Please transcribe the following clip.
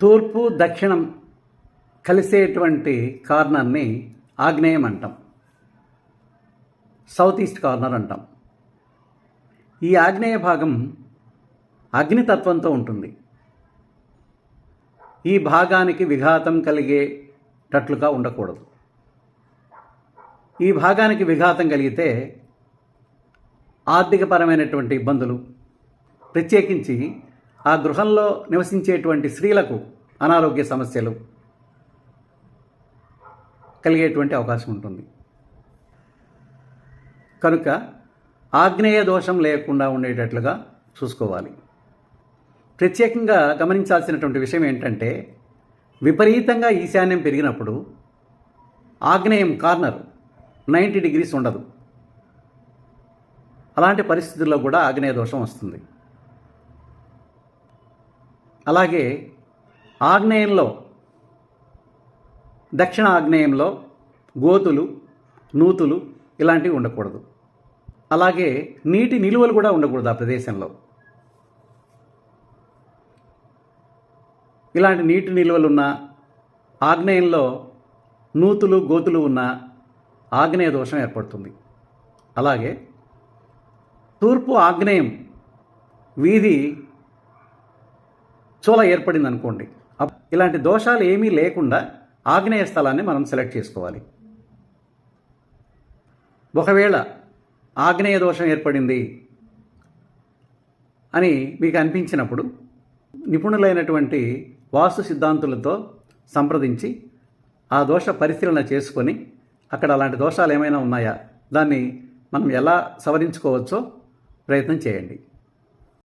తూర్పు దక్షిణం కలిసేటువంటి కార్నర్ని ఆగ్నేయం అంటాం, సౌత్ ఈస్ట్ కార్నర్ అంటాం. ఈ ఆగ్నేయ భాగం అగ్నితత్వంతో ఉంటుంది. ఈ భాగానికి విఘాతం కలిగేటట్లుగా ఉండకూడదు. ఈ భాగానికి విఘాతం కలిగితే ఆర్థికపరమైనటువంటి ఇబ్బందులు, ప్రత్యేకించి ఆ గృహంలో నివసించేటువంటి స్త్రీలకు అనారోగ్య సమస్యలు కలిగేటువంటి అవకాశం ఉంటుంది. కనుక ఆగ్నేయ దోషం లేకుండా ఉండేటట్లుగా చూసుకోవాలి. ప్రత్యేకంగా గమనించాల్సినటువంటి విషయం ఏంటంటే, విపరీతంగా ఈశాన్యం పెరిగినప్పుడు ఆగ్నేయం కార్నర్ 90 degrees ఉండదు. అలాంటి పరిస్థితుల్లో కూడా ఆగ్నేయ దోషం వస్తుంది. అలాగే ఆగ్నేయంలో, దక్షిణ ఆగ్నేయంలో గోతులు, నూతులు ఇలాంటివి ఉండకూడదు. అలాగే నీటి నిలువలు కూడా ఉండకూడదు ఆ ప్రదేశంలో. ఇలాంటి నీటి నిలువలున్న ఆగ్నేయంలో నూతులు, గోతులు ఉన్న ఆగ్నేయ దోషం ఏర్పడుతుంది. అలాగే తూర్పు ఆగ్నేయం వీధి చోల ఏర్పడింది అనుకోండి, ఇలాంటి దోషాలు ఏమీ లేకుండా ఆగ్నేయ స్థలాన్ని మనం సెలెక్ట్ చేసుకోవాలి. ఒకవేళ ఆగ్నేయ దోషం ఏర్పడింది అని మీకు అనిపించినప్పుడు నిపుణులైనటువంటి వాస్తు సిద్ధాంతులతో సంప్రదించి ఆ దోష పరిశీలన చేసుకొని అక్కడ అలాంటి దోషాలు ఏమైనా ఉన్నాయా, దాన్ని మనం ఎలా సవరించుకోవచ్చో ప్రయత్నం చేయండి.